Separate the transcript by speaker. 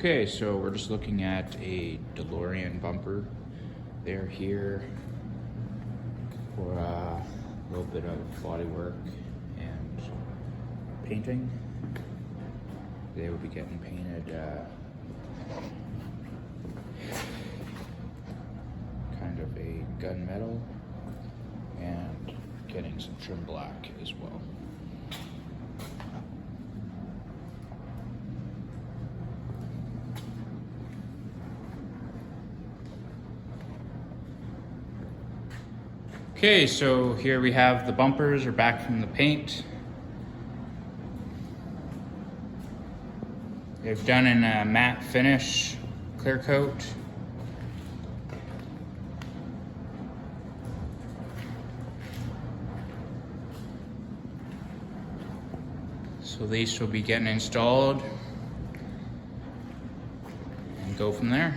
Speaker 1: Okay, so we're just looking at a DeLorean bumper. They're here for a little bit of body work and painting. They will be getting painted kind of a gunmetal and getting some trim black as well. Okay, so here we have the bumpers are back from the paint. They've done in a matte finish, clear coat. So these will be getting installed and go from there.